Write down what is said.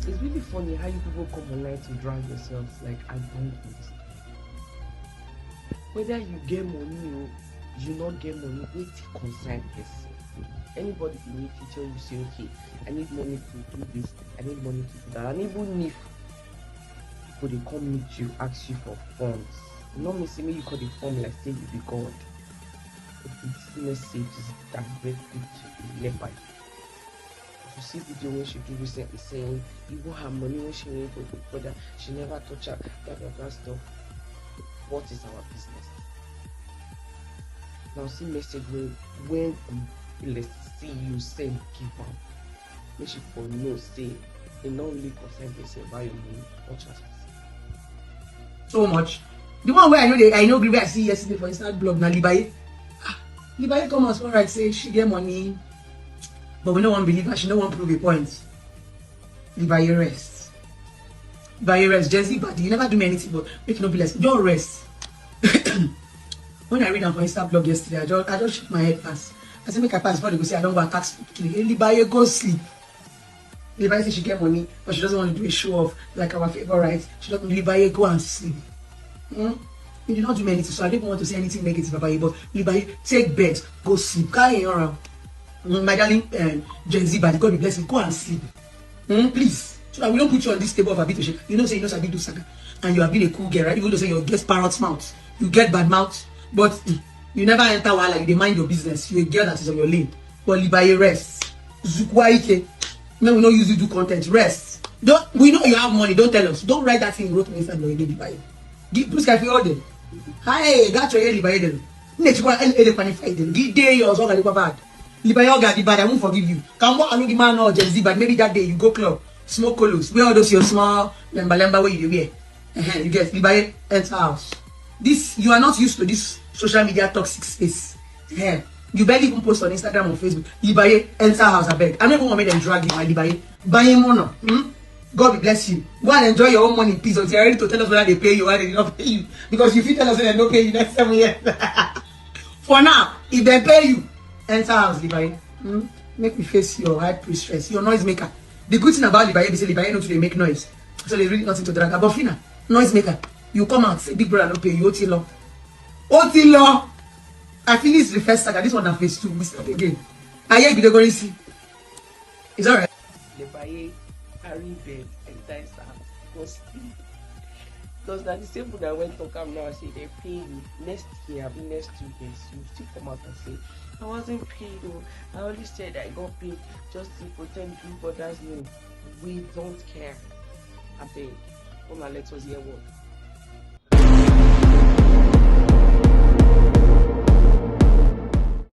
It's really funny how you people come online to drag yourselves. Like, I don't understand. Whether you get money or you not get money, wait till concern person. Anybody in the future you say, okay, I need money to do this, I need money to do that. And even if people they come meet you, ask you for funds, not me say me you call the form like say you be God. But this message is directly to Ilebaye. You see video when she do recently saying even her money when she went to the brother, she never touch her, blah stuff. What is our business? Now see message when let's see you send give up. Make she for no say they not really concern themselves about your money. Watch us. So much. The one where I know I see yesterday for Instagram blog now Ilebaye. Ilebaye come as well right say she get money, but we don't want to believe her, she don't want to prove a point. Ilebaye rest. Ilebaye rest. Jesse Baddie, you never do me anything but make no be less. Don't rest. When I read on for Instagram blog yesterday, I just shook my head pass. I said make I pass before they go say I don't go attack Ilebaye go sleep. Ilebaye say she get money, but she doesn't want to do a show off like our favorite. She doesn't Ilebaye go and sleep. You did not do me anything, so I didn't want to say anything negative about you, but Ilebaye take bed, go sleep. Carry around. My darling Gen Z Baddie, God be blessed, go and sleep. Please. So that we don't put you on this table of habituation. You know say you know Sabi do saga. And you have been a cool girl, right? Even though say you get Parrot's mouth. You get bad mouth, but you never enter while like, you mind your business. You're a girl that is on your lane. But Ilebaye rest. Zukwaike. No, we don't use you do content. Rest. We know you have money, don't tell us. Don't write that thing you wrote on Instagram or Ilebaye. Give please can all them. Hi, got your Ilebaye them. Next one qualify them. Give day yours all the bad. Ilebaye got the bad, I won't forgive you. Can what I man or Gen Z, but maybe that day you go club, smoke colos, wear all those your small lemba where you wear. You get Ilebaye enter house. This you are not used to this social media toxic space. You barely even post on Instagram or Facebook. Ilebaye enter house, I beg. I don't even want to make them drag you, Ilebaye. Buy him money. God will bless you. Go and enjoy your own money in peace. Until you're ready to tell us whether they pay you or they don't pay you. Because if you tell us that they don't pay you next 7 years. For now, if they pay you, enter house, Ilebaye. Make me face your high priestess, your noise maker. The good thing about Ilebaye is Ilebaye know they make noise. So there's really nothing to drag. But Fina, noise maker. You come out, say big brother don't pay you, Otilo. Otilo! I finished the first saga. This one phase 2. We start again. I hear you going to see. It's alright. Ilebaye carry bed and dice go sleep. Because that the same people that went to come now and say they pay you next year, I mean next 2 days. You still come out and say, I wasn't paid though. I only said I got paid just to pretend people that's new. We don't care. I beg. Let us hear what.